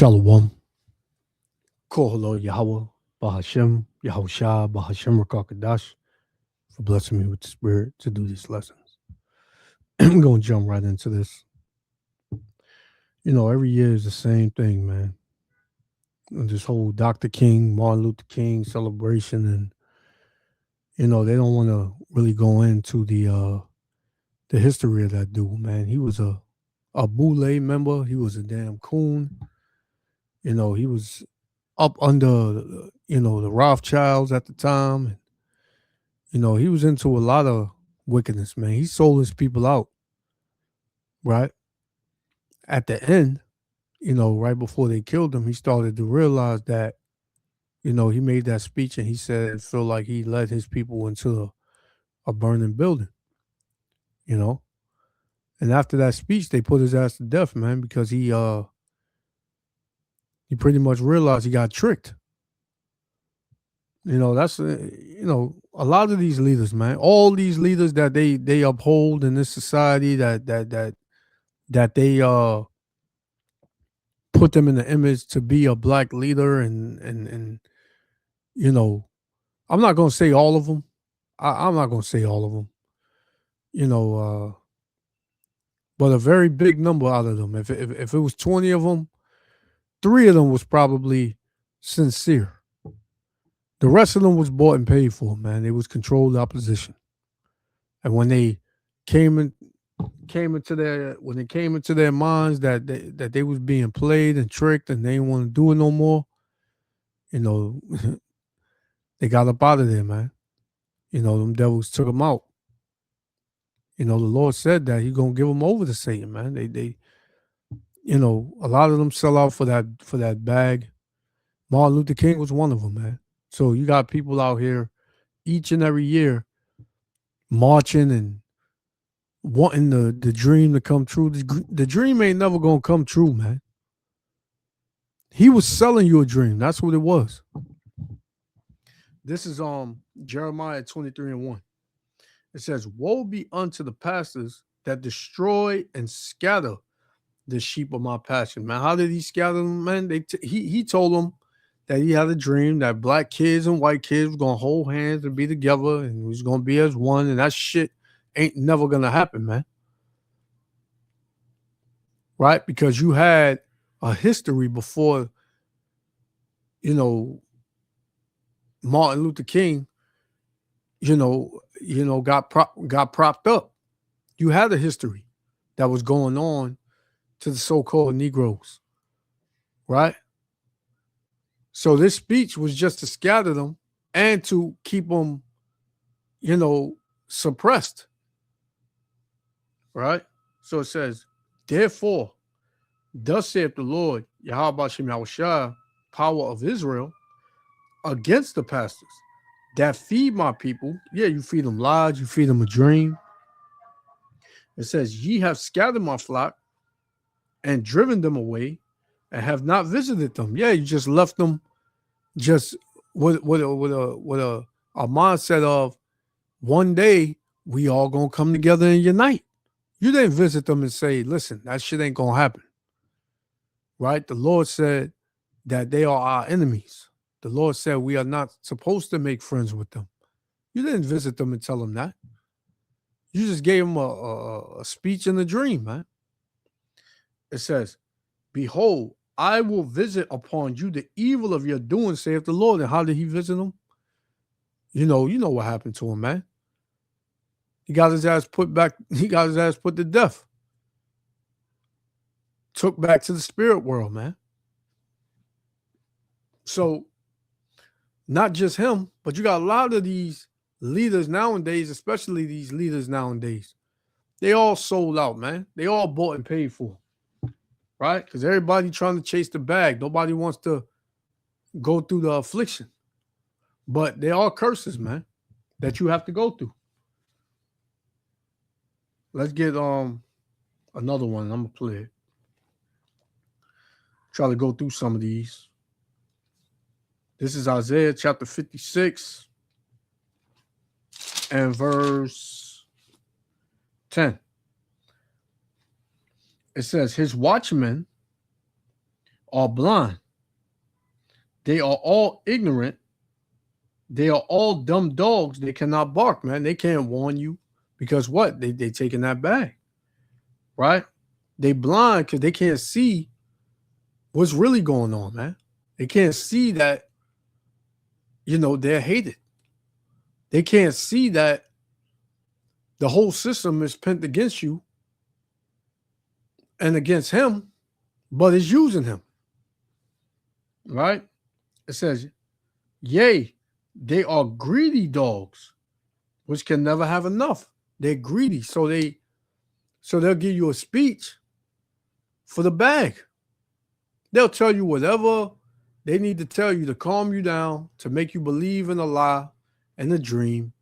Shalom. Kohalo Yahweh, Bahashem, Yahushua, Bahashem Rakakadash, for blessing me with the spirit to do these lessons. I'm going to jump right into this. Every year is the same thing, man. And this whole Dr. King, Martin Luther King celebration, and they don't want to really go into the history of that dude, man. He was a Boule member. He was a damn coon. He was up under the Rothschilds at the time. He was into a lot of wickedness, man. He sold his people out, right? At the end, right before they killed him, he started to realize that, he made that speech and he said it felt like he led his people into a burning building, you know? And after that speech, they put his ass to death, man, because he pretty much realized he got tricked. That's a lot of these leaders, man. All these leaders that they uphold in this society that they put them in the image to be a black leader, and I'm not gonna say all of them. I'm not gonna say all of them. But a very big number out of them. If it was 20 of them, 3 of them was probably sincere. The rest of them was bought and paid for, man. They was controlled opposition. And when they came into their minds that they was being played and tricked and they didn't want to do it no more, they got up out of there, man. Them devils took them out. The Lord said that He's gonna give them over to Satan, man. They a lot of them sell out for that bag. Martin Luther King was one of them, man. So you got people out here each and every year marching and wanting the dream to come true. The dream ain't never gonna come true, man. He was selling you a dream. That's what it was. This is Jeremiah 23:1. It says, "Woe be unto the pastors that destroy and scatter the sheep of my pasture." Man, how did he scatter them, man? He told them that he had a dream that black kids and white kids were gonna hold hands and be together and it was gonna be as one, and that shit ain't never gonna happen, man. Right? Because you had a history before, Martin Luther King, got propped up. You had a history that was going on to the so-called Negroes, right? So this speech was just to scatter them and to keep them, suppressed, right? So it says, "Therefore, thus saith the Lord, Yahweh Shem Yahushua, power of Israel, against the pastors that feed my people." Yeah, you feed them lies, you feed them a dream. It says, "Ye have scattered my flock and driven them away and have not visited them." Yeah, you just left them just with a mindset of one day we all gonna come together and unite. You didn't visit them and say, "Listen, that shit ain't gonna happen." Right? The Lord said that they are our enemies. The Lord said we are not supposed to make friends with them. You didn't visit them and tell them that. You just gave them a speech and a dream, man. It says, "Behold, I will visit upon you the evil of your doing, saith the Lord." And how did he visit them? You know what happened to him, man. He got his ass put to death. Took back to the spirit world, man. So not just him, but you got a lot of these leaders nowadays, especially these leaders nowadays. They all sold out, man. They all bought and paid for, right? Because everybody trying to chase the bag. Nobody wants to go through the affliction. But they are curses, man, that you have to go through. Let's get another one. I'm gonna play it. Try to go through some of these. This is Isaiah chapter 56 and verse 10. It says, "His watchmen are blind. They are all ignorant. They are all dumb dogs. They cannot bark, man. They can't warn you because what? They taking that bag, right? They blind because they can't see what's really going on, man. They can't see that, they're hated. They can't see that the whole system is pent against you and against him, but it's using him, right? It says, yea, they are greedy dogs, which can never have enough. They're greedy, so they'll give you a speech for the bag. They'll tell you whatever they need to tell you to calm you down, to make you believe in a lie and a dream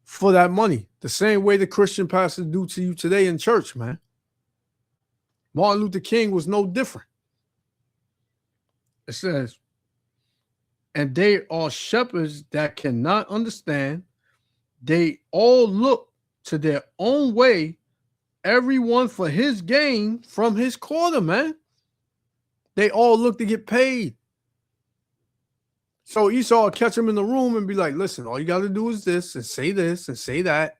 for that money. The same way the Christian pastors do to you today in church, man. Martin Luther King was no different. It says, and they are shepherds that cannot understand. They all look to their own way, everyone for his gain from his quarter, man. They all look to get paid. So Esau will catch him in the room and be like, listen, all you got to do is this and say that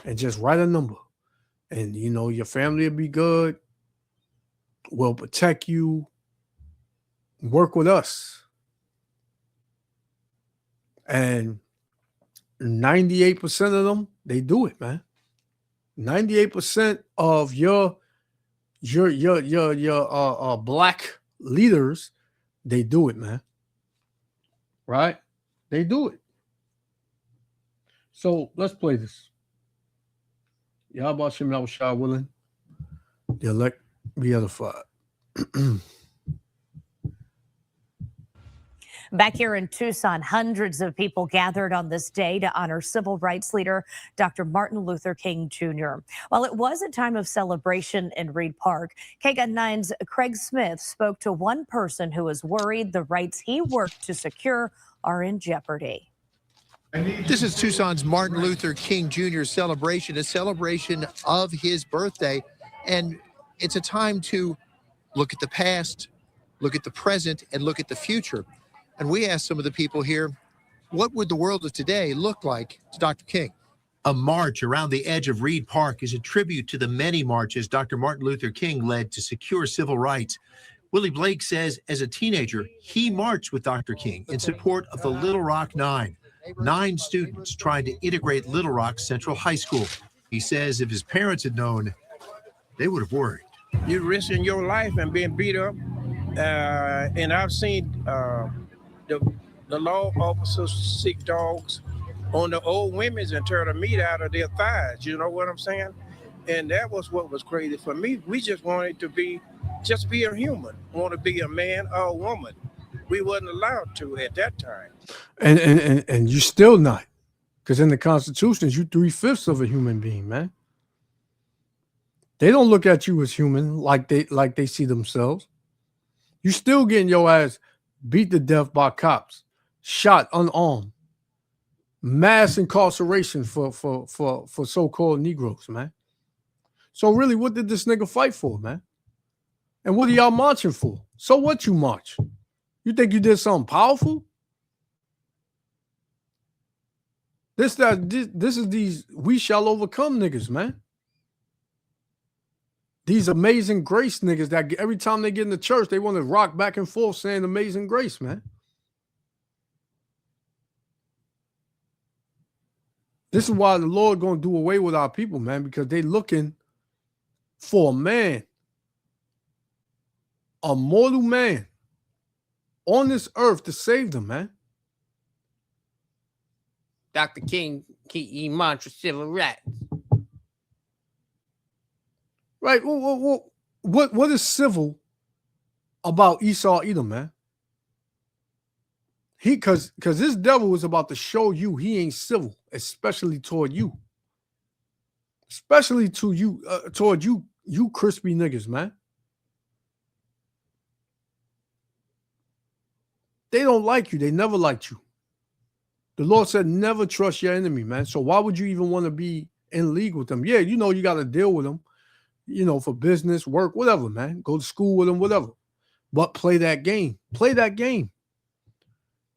and just write a number. And, your family will be good. We'll protect you. Work with us. And 98% of them, they do it, man. 98% of your black leaders, they do it, man. Right? They do it. So let's play this. Yahweh Shem Yahushua willing, the elect be edified. Back here in Tucson, hundreds of people gathered on this day to honor civil rights leader Dr. Martin Luther King Jr. While it was a time of celebration in Reed Park, KGUN 9's Craig Smith spoke to one person who is worried the rights he worked to secure are in jeopardy. This is Tucson's Martin Luther King Jr. celebration, a celebration of his birthday. And it's a time to look at the past, look at the present, and look at the future. And we asked some of the people here, what would the world of today look like to Dr. King? A march around the edge of Reed Park is a tribute to the many marches Dr. Martin Luther King led to secure civil rights. Willie Blake says as a teenager, he marched with Dr. King in support of the Little Rock Nine. 9 students trying to integrate Little Rock Central High School. He says if his parents had known, they would have worried. You're risking your life and being beat up. And I've seen the law officers sick dogs on the old women and tear the meat out of their thighs. You know what I'm saying? And that was what was crazy for me. We just wanted to be a human, want to be a man or a woman. We wasn't allowed to at that time. And you're still not. Because in the Constitution, you 3/5 of a human being, man. They don't look at you as human like they see themselves. You still getting your ass beat to death by cops, shot unarmed, mass incarceration for so-called Negroes, man. So really, what did this nigga fight for, man? And what are y'all marching for? So what you march? You think you did something powerful? This is these we shall overcome niggas, man. These amazing grace niggas that every time they get in the church, they want to rock back and forth saying amazing grace, man. This is why the Lord going to do away with our people, man, because they looking for a man, a mortal man on this earth to save them, man. Dr. King, key mantra, civil rights. Right? What is civil about Esau Edom, man? Because this devil is about to show you he ain't civil, especially toward you. Especially to you, toward you crispy niggas, man. They don't like you. They never liked you. The Lord said, never trust your enemy, man. So why would you even want to be in league with them? Yeah, you got to deal with them, for business, work, whatever, man. Go to school with them, whatever. But play that game. Play that game.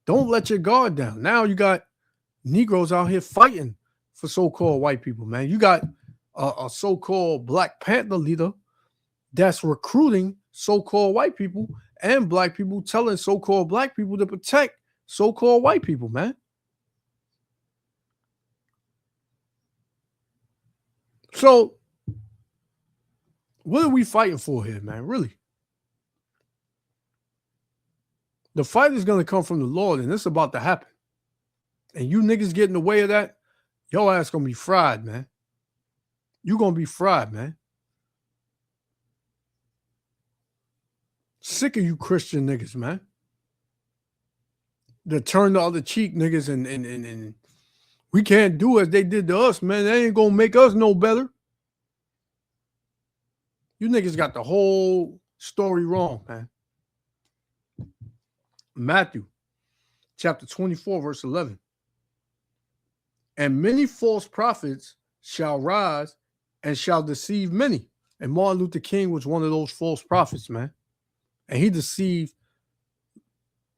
Don't let your guard down. Now you got Negroes out here fighting for so-called white people, man. You got a so-called Black Panther leader that's recruiting so-called white people and black people, telling so-called black people to protect so-called white people, man. So what are we fighting for here, man? Really? The fight is going to come from the Lord, and it's about to happen. And you niggas get in the way of that, your ass going to be fried, man. You going to be fried, man. Sick of you Christian niggas, man. The turn the other cheek niggas and we can't do as they did to us, man. They ain't going to make us no better. You niggas got the whole story wrong, man. Matthew chapter 24, verse 11. And many false prophets shall rise and shall deceive many. And Martin Luther King was one of those false prophets, man. And he deceived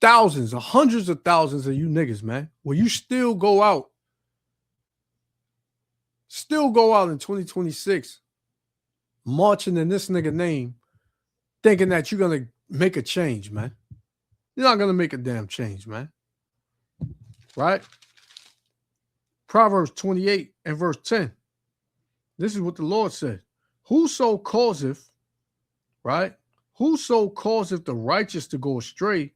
thousands or hundreds of thousands of you niggas, man. Will you still go out in 2026 marching in this nigga name, thinking that you're going to make a change, man? You're not going to make a damn change, man. Right? Proverbs 28 and verse 10. This is what the Lord said. Whoso causeth, right? Whoso causeth the righteous to go astray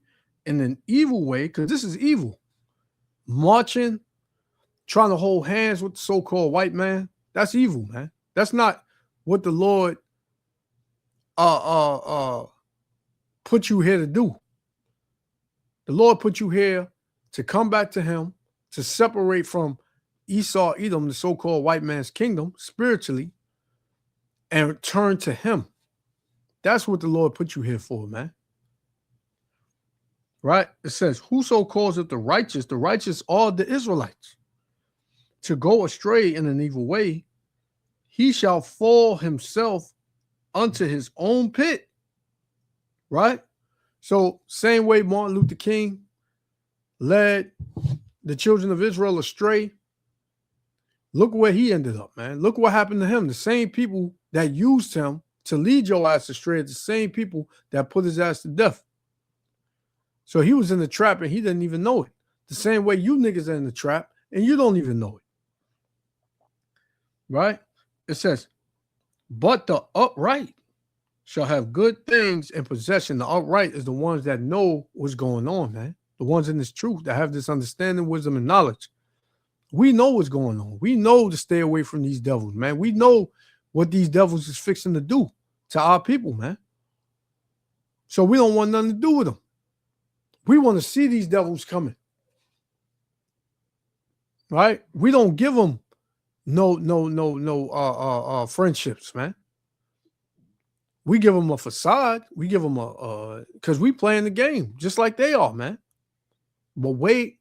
in an evil way, because this is evil, marching, trying to hold hands with the so-called white man, that's evil, man. That's not what the Lord put you here to do. The Lord put you here to come back to him, to separate from Esau, Edom, the so-called white man's kingdom, spiritually, and return to him. That's what the Lord put you here for, man. Right? It says, whoso causeth the righteous are the Israelites, to go astray in an evil way, he shall fall himself unto his own pit. Right? So, same way Martin Luther King led the children of Israel astray, look where he ended up, man. Look what happened to him. The same people that used him to lead your ass astray are the same people that put his ass to death. So he was in the trap and he didn't even know it. The same way you niggas are in the trap and you don't even know it. Right? It says, but the upright shall have good things in possession. The upright is the ones that know what's going on, man. The ones in this truth that have this understanding, wisdom, and knowledge. We know what's going on. We know to stay away from these devils, man. We know what these devils is fixing to do to our people, man. So we don't want nothing to do with them. We want to see these devils coming. Right? We don't give them no friendships, man. We give them a facade. We give them because we playing the game just like they are, man. But wait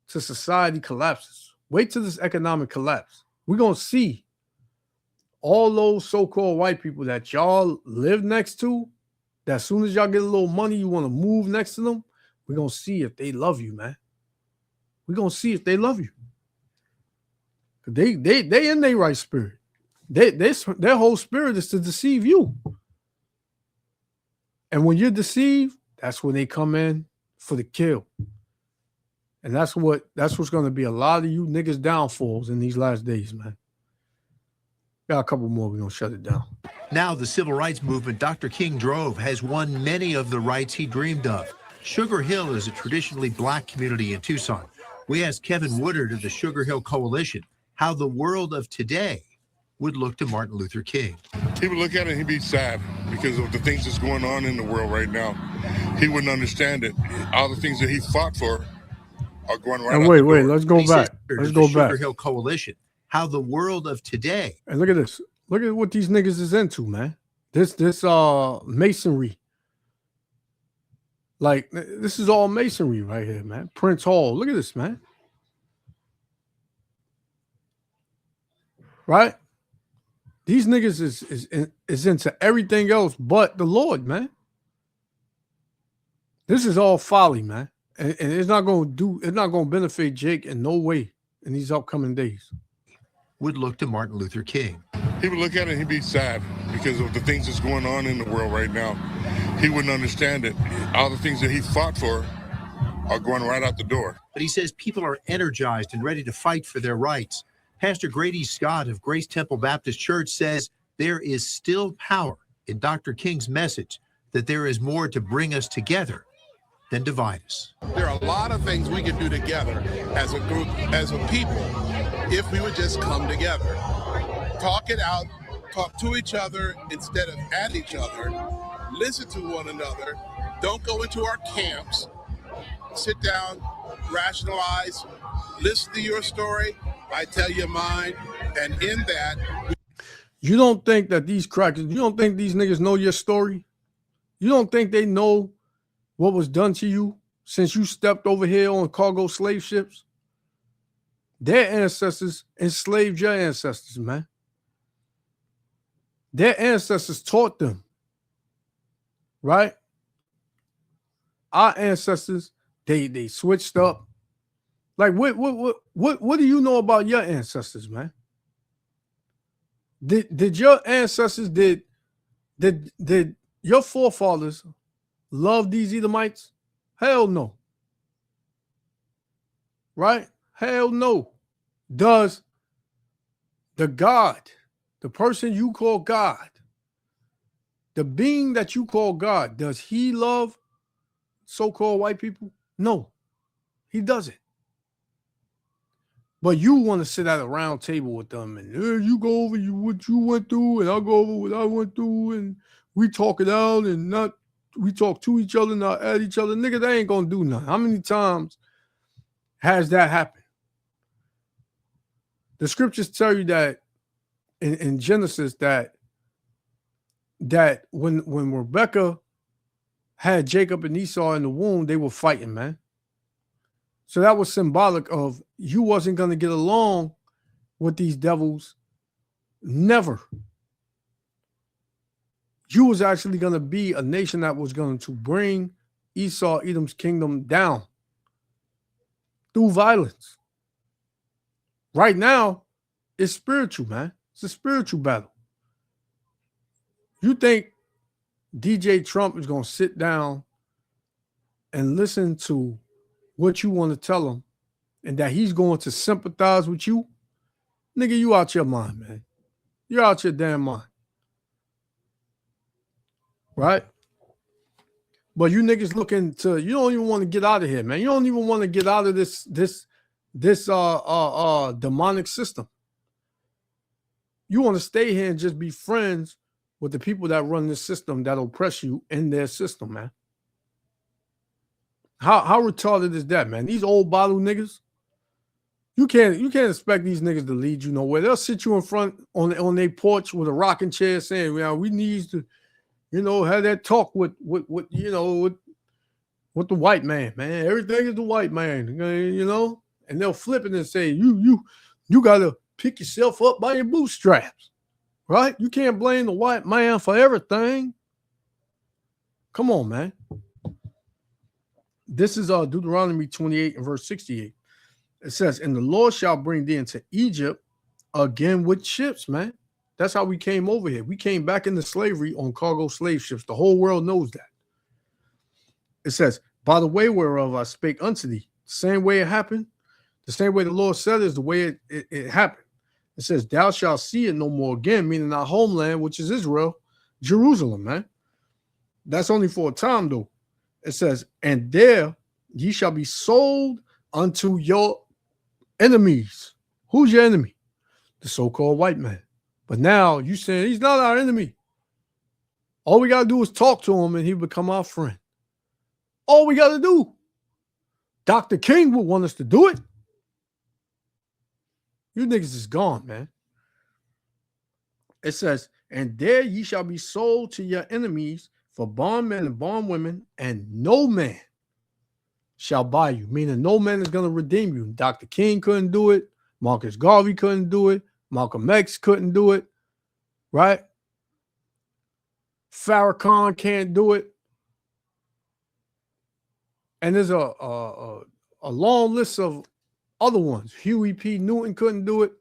till society collapses. Wait till this economic collapse. We're going to see all those so-called white people that y'all live next to, that as soon as y'all get a little money, you want to move next to them. We're going to see if they love you, man. We're going to see if they love you. They in their right spirit. Their whole spirit is to deceive you. And when you're deceived, that's when they come in for the kill. And that's what's going to be a lot of you niggas downfalls in these last days, man. Got a couple more. We're going to shut it down. Now the civil rights movement Dr. King drove has won many of the rights he dreamed of. Sugar Hill is a traditionally black community in Tucson. We asked Kevin Woodard of the Sugar Hill Coalition how the world of today would look to Martin Luther King. He would look at it and he'd be sad because of the things that's going on in the world right now. He wouldn't understand it. All the things that he fought for are going right. And wait, let's go back. Let's go back. Sugar Hill Coalition, how the world of today. And look at this. Look at what these niggas is into, man. This masonry. Like, this is all masonry right here, man. Prince Hall. Look at this, man. Right? These niggas is into everything else but the Lord, man. This is all folly, man. And it's not going to benefit Jake in no way in these upcoming days. Would look to Martin Luther King. He would look at it and he'd be sad because of the things that's going on in the world right now. He wouldn't understand it. All the things that he fought for are going right out the door. But he says people are energized and ready to fight for their rights. Pastor Grady Scott of Grace Temple Baptist Church says there is still power in Dr. King's message, that there is more to bring us together than divide us. There are a lot of things we can do together as a group, as a people, if we would just come together. Talk it out, talk to each other instead of at each other, listen to one another, don't go into our camps, sit down, rationalize, listen to your story, I tell you mine, and in that... You don't think that these crackers, you don't think these niggas know your story? You don't think they know what was done to you since you stepped over here on cargo slave ships? Their ancestors enslaved your ancestors, man. Their ancestors taught them, right? Our ancestors, they switched up. Like what do you know about your ancestors, man? Did your ancestors, did your forefathers love these Edomites? Hell no. Right? Hell no. Does the God, the person you call God, the being that you call God, does he love so-called white people? No, he doesn't. But you want to sit at a round table with them and you go over what you went through and I'll go over what I went through and we talk it out and not we talk to each other, not at each other. Nigga, they ain't gonna do nothing. How many times has that happened? The scriptures tell you that in Genesis that when Rebekah had Jacob and Esau in the womb, they were fighting, man. So that was symbolic of you wasn't going to get along with these devils. Never. You was actually going to be a nation that was going to bring Esau, Edom's kingdom down through violence. Right now, it's spiritual, man. It's a spiritual battle. You think DJ Trump is going to sit down and listen to what you want to tell him and that he's going to sympathize with you? Nigga, you out your mind, man. You're out your damn mind. Right? But you niggas looking to, you don't even want to get out of here, man. You don't even want to get out of this demonic system. You want to stay here and just be friends with the people that run this system that oppress you in their system, man. How retarded is that, man? These old bottle niggas, you can't expect these niggas to lead you nowhere. They'll sit you in front on their porch with a rocking chair saying, "Yeah, we need to, have that talk with the white man, man. Everything is the white man, And they'll flip it and say, you gotta pick yourself up by your bootstraps, right? You can't blame the white man for everything. Come on, man." This is Deuteronomy 28 and verse 68. It says, "And the Lord shall bring thee into Egypt again with ships," man. That's how we came over here. We came back into slavery on cargo slave ships. The whole world knows that. It says, "By the way whereof I spake unto thee," the same way it happened, the same way the Lord said is the way it happened. It says, "Thou shalt see it no more again," meaning our homeland, which is Israel, Jerusalem, man. That's only for a time, though. It says, "And there ye shall be sold unto your enemies." Who's your enemy? The so-called white man. But now you saying he's not our enemy. All we got to do is talk to him and he'll become our friend. All we got to do. Dr. King would want us to do it. You niggas is gone, man. It says, "And there ye shall be sold to your enemies for bondmen and bondwomen, and no man shall buy you," meaning no man is going to redeem you. Dr. King couldn't do it. Marcus Garvey couldn't do it. Malcolm X couldn't do it. Right? Farrakhan can't do it. And there's a long list of other ones. Huey P. Newton couldn't do it.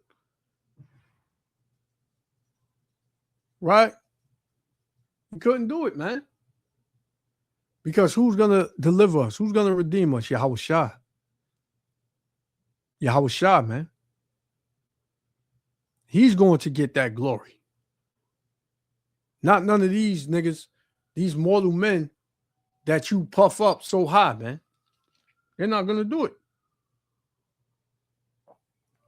Right? He couldn't do it, man. Because who's going to deliver us? Who's going to redeem us? Yahweh Shai. Yahweh Shai, man. He's going to get that glory. Not none of these niggas, these mortal men that you puff up so high, man. They're not going to do it.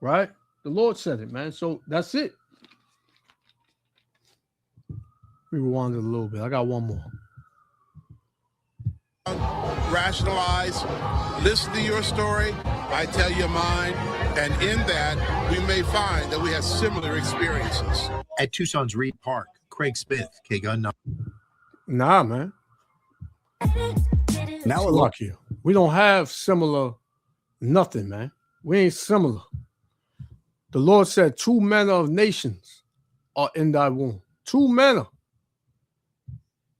Right? The Lord said it, man. So that's it. We rewind it a little bit. I got one more. Rationalize, listen to your story, I tell you mine, and in that, we may find that we have similar experiences. At Tucson's Reed Park, Craig Smith, K-Gun. Nah, man. Now a Look here. We don't have similar nothing, man. We ain't similar. The Lord said, 2 manner of nations are in thy womb. 2 manner.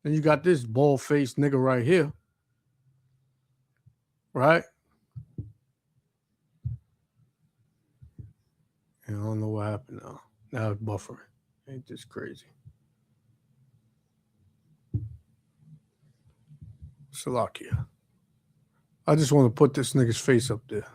And you got this bald-faced nigga right here. Right? I don't know what happened now. Now it's buffering. Ain't this crazy? Salakia. I just want to put this nigga's face up there.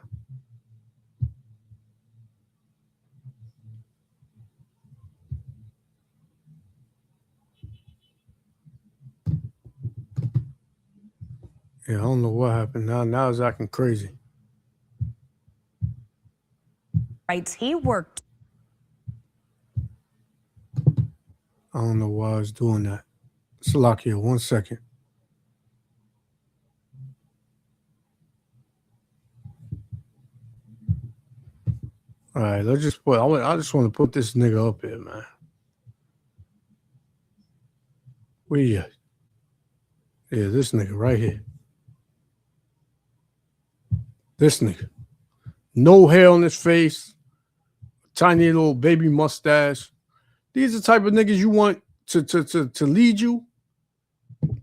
Yeah, I don't know what happened now. Now it's acting crazy. Rights he worked. I don't know why I was doing that. Salakia, 1 second. All right, let's just put. I just want to put this nigga up here, man. Where you at? Yeah, this nigga right here. This nigga. No hair on his face. Tiny little baby mustache. These are the type of niggas you want to lead you?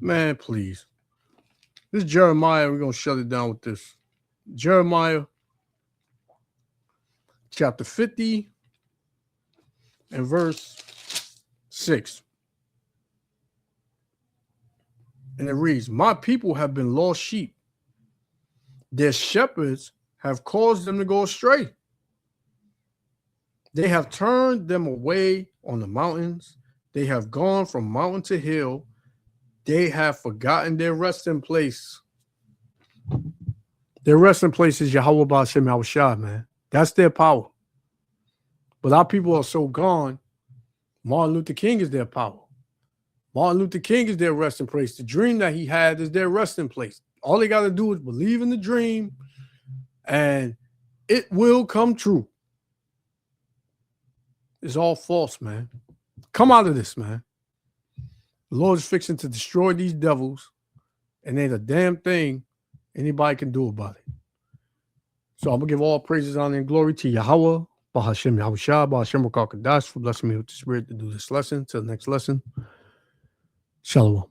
Man, please. This is Jeremiah. We're going to shut it down with this. Jeremiah chapter 50 and verse 6. And it reads, my people have been lost sheep. Their shepherds have caused them to go astray. They have turned them away on the mountains. They have gone from mountain to hill. They have forgotten their resting place. Their resting place is Yahweh Ba'ashem Yahushua, man. That's their power. But our people are so gone. Martin Luther King is their power. Martin Luther King is their resting place. The dream that he had is their resting place. All they got to do is believe in the dream, and it will come true. It's all false, man. Come out of this, man. The Lord is fixing to destroy these devils, and ain't a damn thing anybody can do about it. So I'm going to give all praises, honor, and glory to Yahweh, Bahashem Yahushua, Bahashem Rakakadash, for blessing me with the spirit to do this lesson. Till the next lesson. Shalom.